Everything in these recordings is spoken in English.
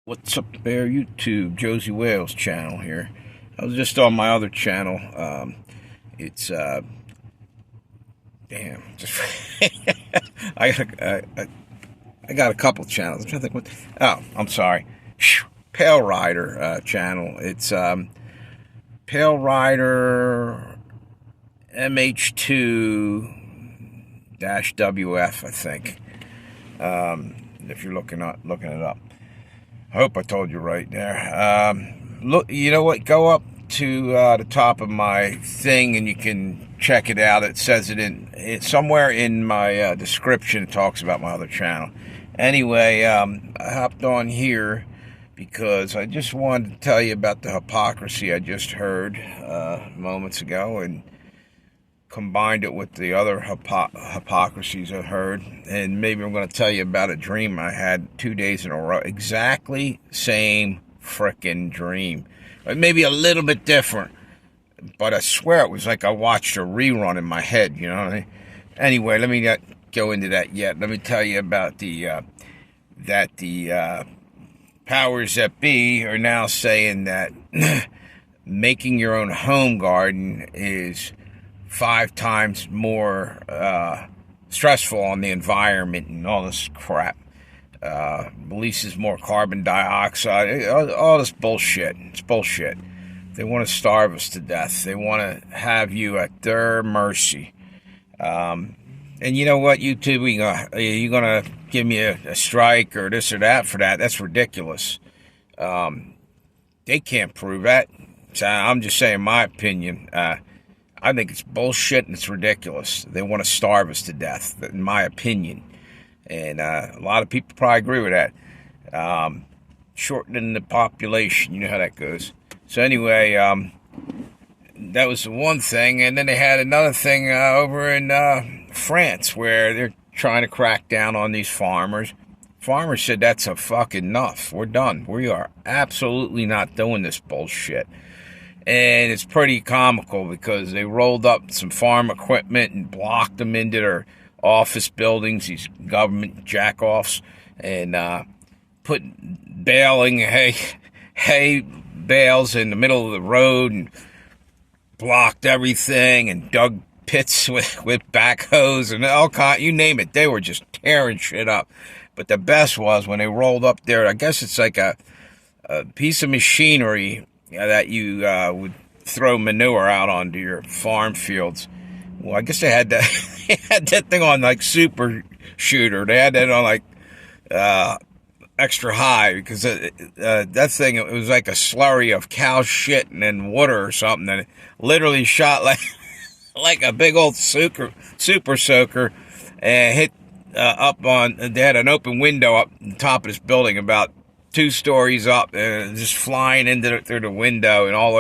What's up there, YouTube? Josie Wales channel here. I was just on my other channel. It's damn. Just I got a couple channels. I'm trying to think what. Oh, I'm sorry. Pale Rider channel. It's Pale Rider MH2-WF, I think. If you're looking it up. I hope I told you right there. Look, you know what? Go up to the top of my thing and you can check it out. It says it's somewhere in my description. It talks about my other channel. Anyway, I hopped on here because I just wanted to tell you about the hypocrisy I just heard moments ago and combined it with the other hypocrisies I heard, and maybe I'm going to tell you about a dream I had 2 days in a row. Exactly same frickin' dream. Maybe a little bit different, but I swear it was like I watched a rerun in my head, you know what I mean? Anyway, let me not go into that yet. Let me tell you about the powers that be are now saying that making your own home garden is 5 times more stressful on the environment and all this crap. Releases more carbon dioxide, all this bullshit. It's bullshit. They want to starve us to death. They want to have you at their mercy. And you know what, YouTube, you're going to give me a strike or this or that for that. That's ridiculous. They can't prove that. So I'm just saying my opinion. I think it's bullshit and it's ridiculous. They want to starve us to death, in my opinion. And a lot of people probably agree with that. Shortening the population, you know how that goes. So anyway, that was the one thing. And then they had another thing over in France where they're trying to crack down on these farmers. Farmers said that's a fucking enough. We're done. We are absolutely not doing this bullshit. And it's pretty comical because they rolled up some farm equipment and blocked them into their office buildings, these government jackoffs, and put baling hay bales in the middle of the road and blocked everything and dug pits with backhoes and all kind, you name it. They were just tearing shit up. But the best was when they rolled up there, I guess it's like a piece of machinery that you would throw manure out onto your farm fields. Well, I guess they had that. They had that thing on like super shooter. They had that on like extra high because that thing, it was like a slurry of cow shit and then water or something, and it literally shot like like a big old super soaker and hit up on. They had an open window up the top of this building about 2 stories up, and just flying through the window and all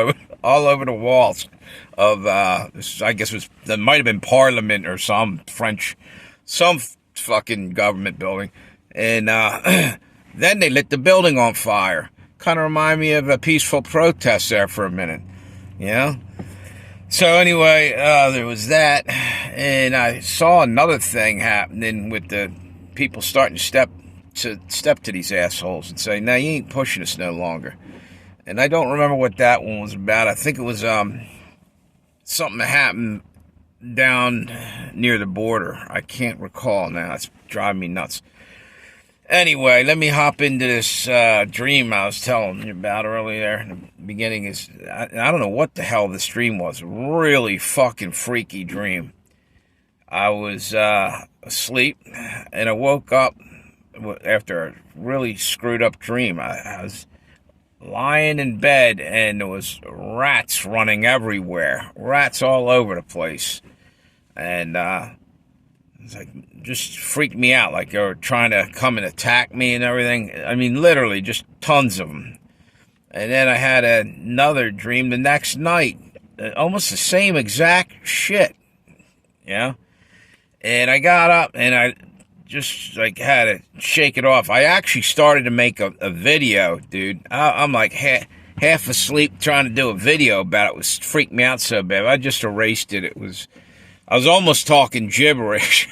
over the walls of this, I guess that might have been Parliament or some fucking government building, and then they lit the building on fire. Kind of remind me of a peaceful protest there for a minute, you know. So anyway, there was that, and I saw another thing happening with the people starting to step to these assholes and say, "Now you ain't pushing us no longer." And I don't remember what that one was about. I think it was something that happened down near the border. I can't recall now. It's driving me nuts. Anyway, let me hop into this dream I was telling you about earlier in the beginning. I don't know what the hell this dream was. Really fucking freaky dream. I was asleep and I woke up after a really screwed up dream. I was lying in bed and there was rats running everywhere, rats all over the place, and it's like just freaked me out, like they were trying to come and attack me and everything. I mean, literally just tons of them. And then I had another dream the next night, almost the same exact shit, you know. And I got up and I just like had to shake it off. I actually started to make a video, dude. I'm like half asleep trying to do a video about it. It was freaked me out so bad. I just erased it. I was almost talking gibberish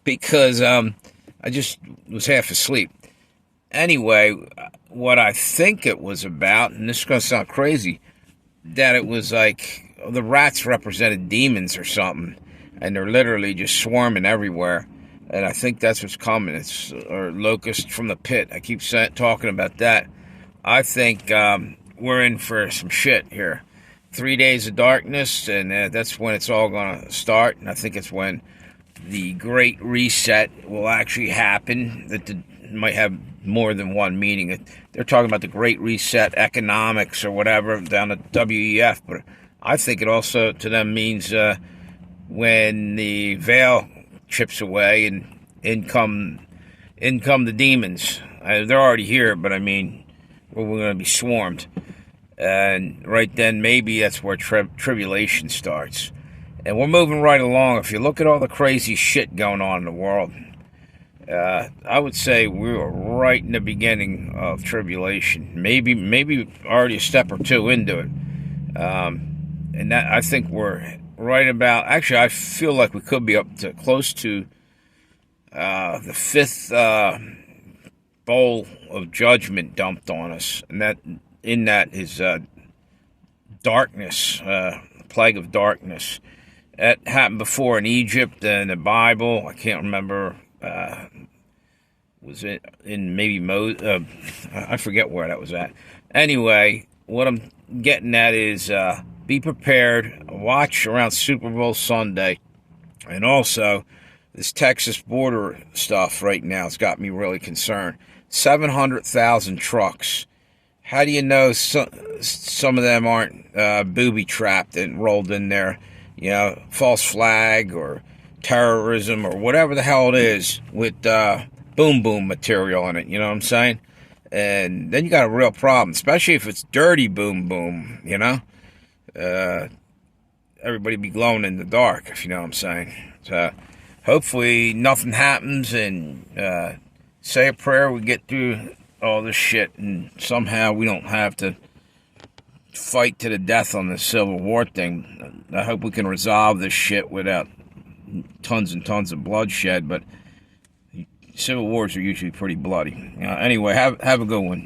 because I just was half asleep. Anyway, what I think it was about, and this is going to sound crazy, that it was like the rats represented demons or something, and they're literally just swarming everywhere. And I think that's what's coming. It's or locusts from the pit. I keep talking about that. I think we're in for some shit here. 3 days of darkness, and that's when it's all going to start. And I think it's when the Great Reset will actually happen. That might have more than one meaning. They're talking about the Great Reset economics or whatever down at WEF, but I think it also to them means when the veil chips away and in come the demons. They're already here, but I mean, we're going to be swarmed. And right then, maybe that's where tribulation starts. And we're moving right along. If you look at all the crazy shit going on in the world, I would say we were right in the beginning of tribulation. Maybe already a step or two into it. And that I think we're right about. Actually, I feel like we could be up to close to the fifth bowl of judgment dumped on us, and that in that is darkness, plague of darkness. That happened before in Egypt and the Bible. I can't remember. Was it in maybe I forget where that was at. Anyway, what I'm getting at is be prepared. Watch around Super Bowl Sunday, and also this Texas border stuff right now has got me really concerned. 700,000 trucks. How do you know some of them aren't booby-trapped and rolled in there, you know, false flag or terrorism or whatever the hell it is with boom material in it, you know what I'm saying? And then you got a real problem, especially if it's dirty boom, you know? Everybody be glowing in the dark, if you know what I'm saying. So hopefully nothing happens, and say a prayer, we get through all this shit, and somehow we don't have to fight to the death on the Civil War thing. I hope we can resolve this shit without tons and tons of bloodshed, but Civil Wars are usually pretty bloody. Anyway, have a good one.